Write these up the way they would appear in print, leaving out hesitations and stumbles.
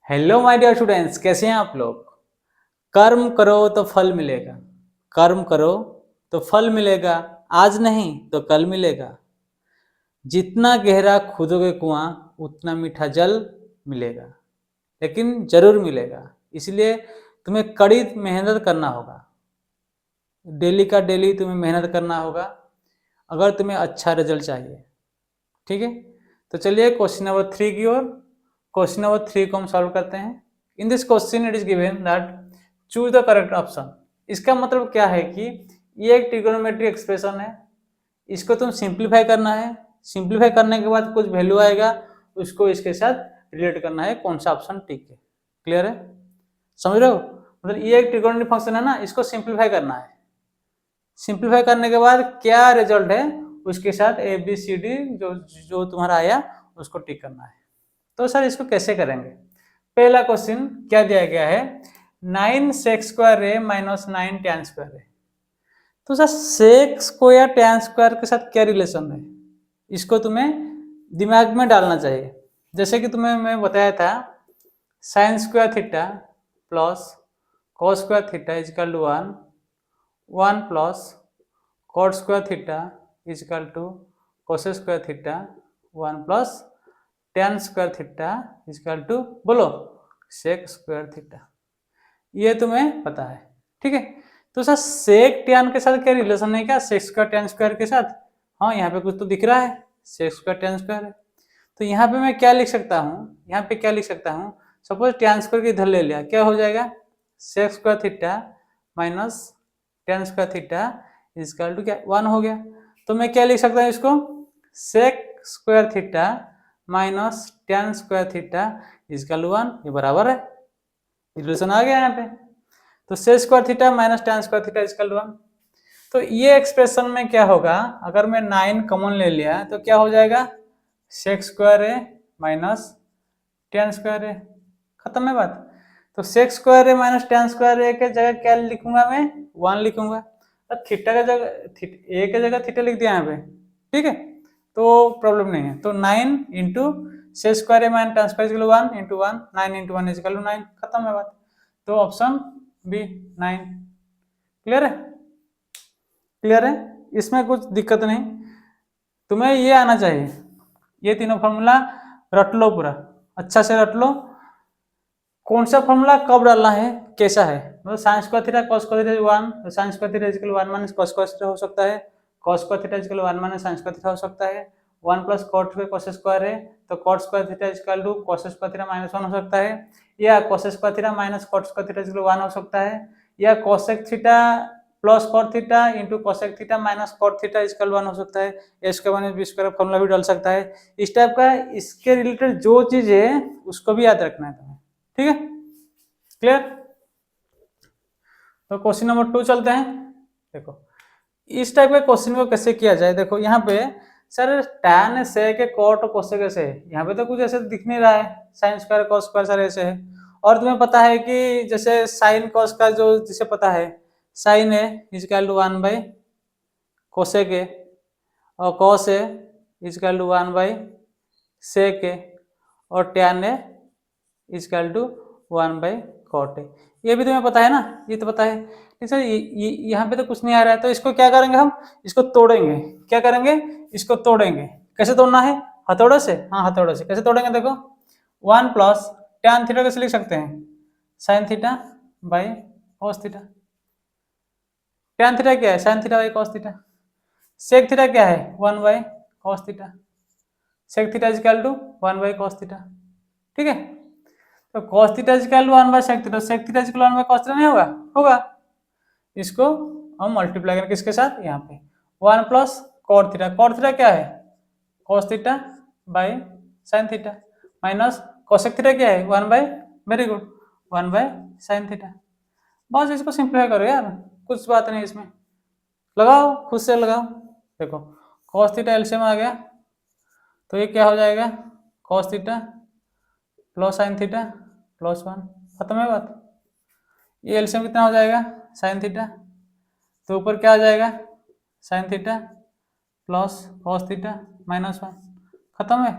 Hello my dear students, कैसे हैं आप लोग। कर्म करो तो फल मिलेगा। कर्म करो तो फल मिलेगा। आज नहीं तो कल मिलेगा। जितना गहरा खोदोगे कुआं उतना मीठा जल मिलेगा। लेकिन जरूर मिलेगा। इसलिए तुम्हें कड़ी मेहनत करना होगा। डेली का डेली तुम्हें मेहनत करना होगा अगर तुम्हें अच्छा रिजल्ट चाहिए। ठीक है, तो चलिए क्वेश्चन नंबर 3 की ओर। क्वेश्चन नंबर 3 को हम सॉल्व करते हैं। In this question it is given that choose the correct option. इसका मतलब क्या है कि ये एक ट्रिगोनोमेट्रिक एक्सप्रेशन है। इसको तुम सिंप्लीफाई करना है। सिंप्लीफाई करने के बाद कुछ वैल्यू आएगा, उसको इसके साथ रिलेट करना है, कौन सा ऑप्शन ठीक है। क्लियर है, समझ रहे हो। मतलब ये एक ट्रिगोनोमेट्रिक फंक्शन है ना, इसको सिंप्लीफाई करना है। सिंप्लीफाई करने के बाद क्या रिजल्ट है उसके साथ ए बी सी डी जो जो तुम्हारा आया उसको टिक करना है। तो सर इसको कैसे करेंगे। पहला क्वेश्चन क्या दिया गया है, 9 sec square A minus 9 tan square A. तो sir sec square tan square के साथ क्या रिलेशन है, इसको तुम्हें दिमाग में डालना चाहिए। जैसे कि तुम्हें मैं बताया था sine square theta plus cos square theta is equal to 1 plus cot square theta is equal to cos square theta 1 plus tan square theta is equal to बोलो सेक स्क्वायर थीटा। ये तुम्हें पता है, ठीक है। तो सर सेक टैन के साथ क्या रिलेशन है, क्या सेक स्क्वायर टैन स्क्वायर के साथ। हाँ, यहाँ पे कुछ तो दिख रहा है, सेक स्क्वायर टैन स्क्वायर है। तो यहाँ पे मैं क्या लिख सकता हूँ, यहाँ पे क्या लिख सकता हूँ, सपोज टैन स्क्वायर की इधर ले लिया, क्या हो जाएगा sec square theta minus tan square theta is equal to क्या 1 हो गया। तो मैं क्या लिख सकता हूँ इसको, sec square theta minus tan square theta is equal to 1, ये बराबर है। रिलेशन आ गया यहाँ पे। तो sec square theta minus tan square theta is equal to 1। तो ये एक्सप्रेशन में क्या होगा, अगर मैं 9 कॉमन ले लिया तो क्या हो जाएगा sec square A minus tan square ए, खत्म है बात। तो sec square A minus tan square ए के जगह क्या लिखूंगा मैं 1 लिखूंगा। अब थीटा का जगह ए के जगह थीटा लिख दिया यहाँ पे, ठीक है, तो प्रॉब्लम नहीं है। तो 9 into sec square A minus tan square is equal 1 into 1, 9 into 1 is equal to 9, खत्म है बात। तो ऑप्शन बी 9। क्लियर है, क्लियर है, इसमें कुछ दिक्कत नहीं। तुम्हें ये आना चाहिए, ये तीनों फॉर्मूला रट लो, पूरा अच्छा से रट लो। कौन सा फॉर्मूला कब डालना है, कैसा है, मतलब sine square theta cos square theta 1, sine square theta equal 1 minus cos square theta हो सकता है, cos square theta equal 1 minus sin square theta हो सकता है, 1 plus cot square cos square है तो cot square theta equal to cos square theta minus 1 हो सकता है, या cos square theta minus cot square theta equal 1 हो सकता है, या cosec theta plus cot theta into cosec theta minus cot theta equal 1 हो सकता है। A square minus B square formula भी डाल सकता है। इस टाइप का इसके रिलेटेड जो चीज है उसको भी याद रखना है तुम्हें, ठीक है, क्लियर। तो क्वेश्चन नंबर 2 चलते हैं। देखो इस टाइप के क्वेश्चन को कैसे किया जाए। देखो यहाँ पे sir tan sec cot cosec से, यहाँ पे तो कुछ ऐसे दिख नहीं रहा है, sin square cos square sir ऐसे है। और तुम्हें पता है कि जैसे sin cos का जो जिसे पता है sin है इजकल टू 1 बाई cosec है, और cos है इजकल टू 1 बाई sec है, और tan है इजकल टू 1 बाई cot है। ये भी तुम्हें पता है ना, ये तो पता है। ठीक सर, यहाँ पे तो कुछ नहीं आ रहा है, तो इसको क्या करेंगे हम, इसको तोड़ेंगे। क्या करेंगे, इसको तोड़ेंगे। कैसे तोड़ना है, हथौड़े से। हाँ हथौड़े से। कैसे तोड़ेंगे, देखो 1 प्लस tan थीटा कैसे लिख सकते हैं, sin theta by cos theta. tan theta क्या है, sin theta by cos theta. sec theta क्या है 1 by cos theta. sec theta is equal to 1 by cos theta, ठीक है। तो cos theta equal 1 by sec theta, sec theta equal 1 by cos theta नहीं होगा, होगा। इसको हम मल्टीप्लाई करेंगे किसके साथ, यहाँ पे 1 प्लस cot थीटा क्या है cos theta by sin theta, minus cosec theta क्या है 1 by, very good, 1 by sin theta. बस इसको सिंप्लीफाई करो यार, कुछ बात नहीं इसमें, लगाओ खुद से लगाओ। देखो cos थीटा एलसीएम आ गया, तो ये क्या हो जाएगा cos theta plus sin theta plus 1, खत्म है बात। ये एलसीएम कितना हो जाएगा sin थीटा, तो ऊपर क्या आ जाएगा sin theta plus cos theta minus 1, खत्म है।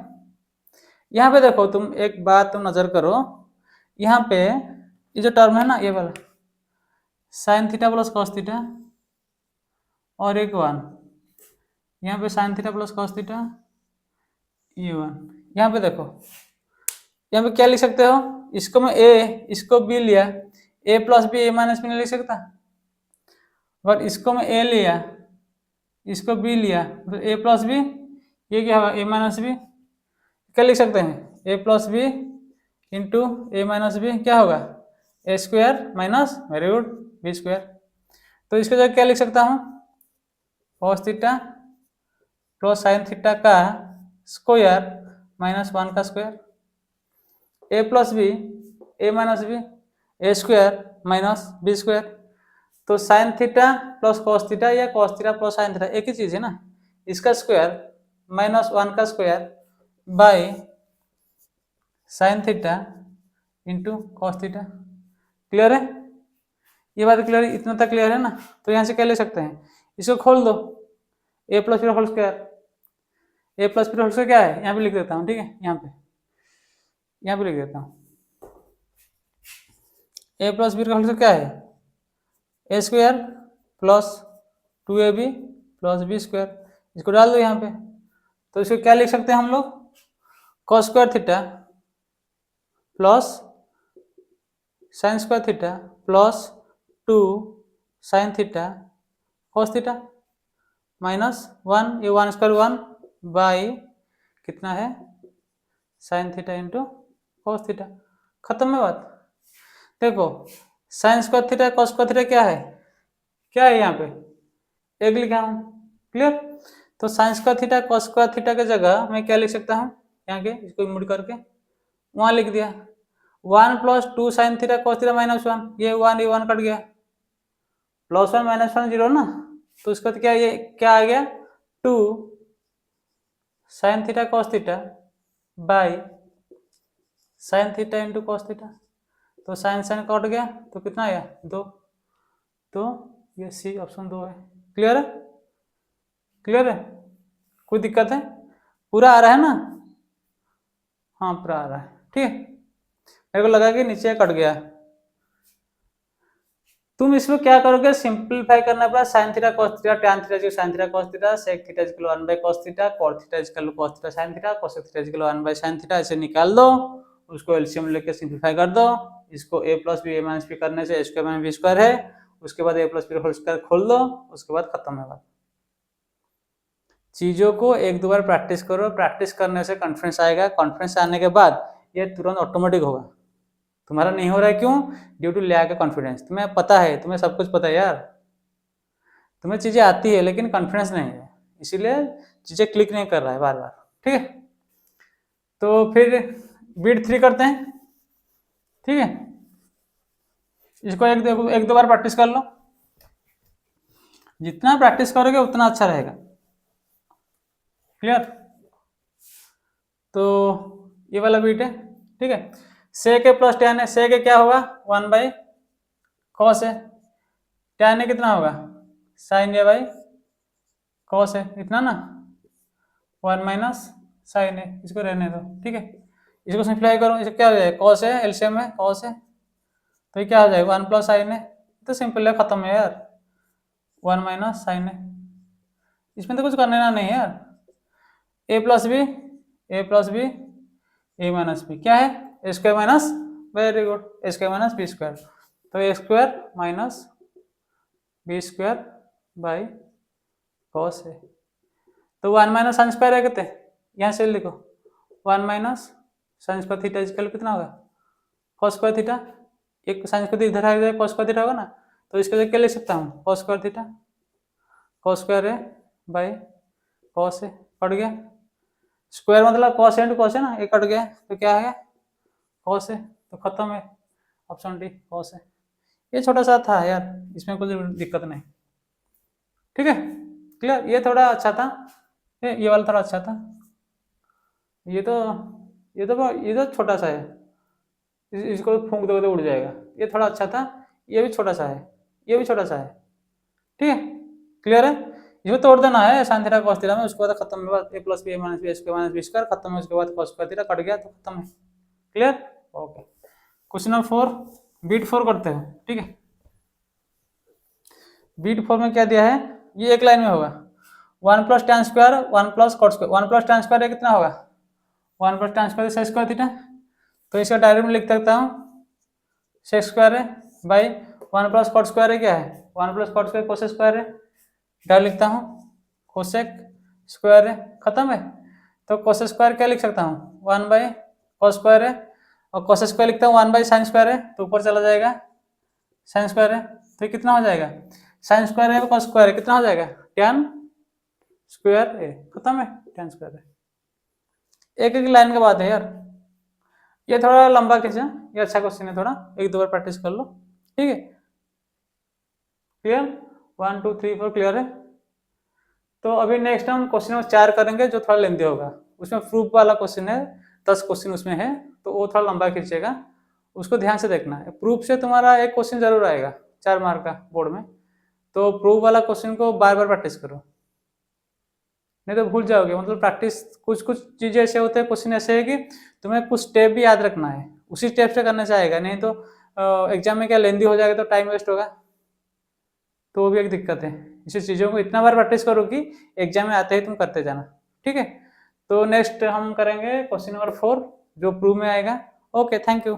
यहाँ पे देखो तुम एक बात तुम नजर करो यहाँ पे ये जो टर्म है ना ये वाला sign theta plus cos theta और एक 1, यहाँ पे sign theta plus cos theta ये 1। यहाँ पे देखो, यहाँ पे क्या लिख सकते हो, इसको मैं ए इसको बी लिया, ए प्लस बी ए माइनस बी नहीं लिख सकता, और इसको मैं ए लिया इसको बी लिया तो ए प्लस बी, ये क्या होगा ए माइनस बी, क्या लिख सकते हैं a plus b into a minus b क्या होगा a square minus very good b square. तो इसके जगह क्या लिख सकता हूँ cos theta plus sine theta का स्क्वायर माइनस 1 का square, a plus B A minus b a square minus B square. तो sine theta plus cos theta या cos theta plus sine theta एक ही चीज है ना, इसका स्क्वायर माइनस 1 का square by sine theta into cos theta. Clear है, ये बात क्लियर है, इतना तक क्लियर है ना। तो यहाँ से क्या ले सकते हैं, इसको खोल दो ए plus B whole square, a plus B whole square क्या है यहाँ पे लिख देता हूँ, ठीक है यहाँ पे लिख देता हूँ ए प्लस बी का होल स्क्वायर क्या है a square plus 2ab plus b square, इसको डाल दो यहाँ पे। तो इसको क्या लिख सकते हैं हम लोग cos square theta plus sign square theta plus 2 sine theta cos theta minus 1, ये 1 स्क्वायर 1 बाई कितना है sine theta into cos theta. खत्म है बात। देखो sign square theta cos square theta क्या है यहाँ पे एक लिखा हूँ। क्लियर, तो sign square theta cos square theta की जगह मैं क्या लिख सकता हूँ यहाँ के इसको मुड़ करके वहाँ लिख दिया 1 plus 2 sine theta cos theta minus 1, ये 1 कट गया प्लस 1 माइनस 1 जीरो ना, तो इसका तो क्या ये क्या आ गया 2 sine theta cos theta by sine theta into cos theta. तो साइन साइन कट गया तो कितना आया 2, तो ये सी ऑप्शन 2 है। क्लियर है, क्लियर है, कोई दिक्कत है, पूरा आ रहा है ना, हाँ पूरा आ रहा है। ठीक है, मेरे को लगा कि नीचे कट गया। तुम इसमें क्या करोगे सिंपलीफाई करना पड़ा sine theta cos theta tan theta sine theta cos theta sec theta 1 by cos theta cot theta cos theta sin theta cosec theta 1 by sin theta, ऐसे निकाल दो, उसको एलसीएम लेके सिंपलीफाई कर दो। इसको a plus B A minus B करने से a square minus B square है, उसके बाद a plus B whole square खोल दो, उसके बाद खत्म है बात। चीजों को एक दो बार प्रैक्टिस करो, प्रैक्टिस करने से कॉन्फिडेंस आएगा, कॉन्फिडेंस आने के बाद ये तुरंत ऑटोमेटिक होगा। तुम्हारा नहीं हो रहा है क्यों, due to lack of confidence. तुम्हें पता है, तुम्हें सब कुछ पता है यार, तुम्हें चीजें आती है लेकिन कॉन्फिडेंस नहीं है, इसीलिए चीजें क्लिक नहीं कर रहा है बार बार। ठीक है, तो फिर बीट 3 करते हैं। ठीक है, इसको एक दो बार प्रैक्टिस कर लो, जितना प्रैक्टिस करोगे उतना अच्छा रहेगा। क्लियर, तो ये वाला बीट है। ठीक है, सेक ए प्लस tan है, सेक ए क्या होगा 1 बाई कॉस है, tan ए कितना होगा साइन ए बाई कॉस है, इतना ना 1 माइनस साइन ए, इसको रहने दो। ठीक है, इसको सिंप्लीफाई करो, इसको क्या हो जाएगा कॉस है एलसीएम है कॉस है, तो ये क्या हो जाएगा 1 प्लस साइन है, तो सिंपल है, खत्म है यार 1 माइनस साइन है, इसमें तो कुछ करने ना नहीं है यार। A plus B A minus b क्या है a square minus, very good a square minus B square, तो a square minus B square by cos है, तो 1 माइनस साइन स्क्वायर है कितने, यहाँ से लिखो 1 minus sign square theta equal कितना होगा कॉस स्क्वायर थीटा, एक साइन स्क्वायर इधर आ जाए कॉस स्क्वायर थीटा होगा ना, तो इसके लिए क्या लिख सकता हूँ cos square theta, cos square है बाई कॉस है, कट गया स्क्वायर मतलब कॉस इंटू कॉस है ना, एक कट गया तो क्या है कॉस है, तो खत्म है ऑप्शन डी कॉस है। ये छोटा सा था यार, इसमें कोई दिक्कत नहीं। ठीक है, क्लियर, ये थोड़ा अच्छा था, ये वाला थोड़ा अच्छा था, ये तो छोटा सा है, इसको फूंक दोगे तो उड़ जाएगा, ये थोड़ा अच्छा था, ये भी छोटा सा है, ये भी छोटा सा है। ठीक है, क्लियर है, इसको तोड़ देना है साइन थीटा कॉस थीटा में, उसके बाद खत्म है ए प्लस बी ए माइनस बी स्क्वायर खत्म है, उसके बाद कॉस स्क्वायर थीटा कट गया तो खत्म है। Clear, okay. क्वेश्चन नंबर 4 बीट 4 करते हैं, ठीक है। बीट 4 में क्या दिया है, ये एक लाइन में होगा 1 plus tan square 1 plus cot square. 1 plus tan square ये कितना होगा 1 plus tan square sec square theta, तो इसका डायरेक्ट में लिख सकता हूँ सेक स्क्वायर है बाई 1 प्लस कॉट स्क्वायर है, क्या है 1 plus cot square cosec square है, डायरेक्ट लिखता हूँ कोसेक स्क्वायर है, खत्म है। तो कोसेक स्क्वायर क्या लिख सकता हूँ 1 बाई कॉस स्क्वायर है, और कोसेक स्क्वायर लिखता हूँ 1 बाई साइन स्क्वायर है, तो ऊपर चला जाएगा साइन स्क्वायर है, तो कितना हो जाएगा साइन स्क्वायर है कॉस स्क्वायर है, कितना हो जाएगा tan स्क्वायर है, खत्म है tan स्क्वायर है। एक एक लाइन का बात है यार, ये थोड़ा लंबा खींचा, ये अच्छा क्वेश्चन है, थोड़ा एक दो बार प्रैक्टिस कर लो, ठीक है। क्लियर 1 2 3 4 क्लियर है। तो अभी नेक्स्ट हम क्वेश्चन नंबर 4 करेंगे जो थोड़ा लेंथी होगा, उसमें प्रूफ वाला क्वेश्चन है, 10 क्वेश्चन उसमें है, तो वो थोड़ा लंबा खींचेगा, उसको ध्यान से देखना है। प्रूफ से तुम्हारा एक क्वेश्चन जरूर आएगा 4 मार्क का बोर्ड में, तो प्रूफ वाला क्वेश्चन को बार बार प्रैक्टिस करो, नहीं तो भूल जाओगे। मतलब प्रैक्टिस कुछ कुछ चीजें ऐसे होते हैं, क्वेश्चन ऐसे है कि तुम्हें कुछ स्टेप भी याद रखना है, उसी स्टेप से करना चाहेगा, नहीं तो एग्जाम में क्या लेंदी हो जाएगा तो टाइम वेस्ट होगा, तो वो भी एक दिक्कत है। इसी चीज़ों को इतना बार प्रैक्टिस करो कि एग्जाम में आते ही तुम करते जाना, ठीक है। तो नेक्स्ट हम करेंगे क्वेश्चन नंबर 4 जो प्रूफ में आएगा। Okay, thank you.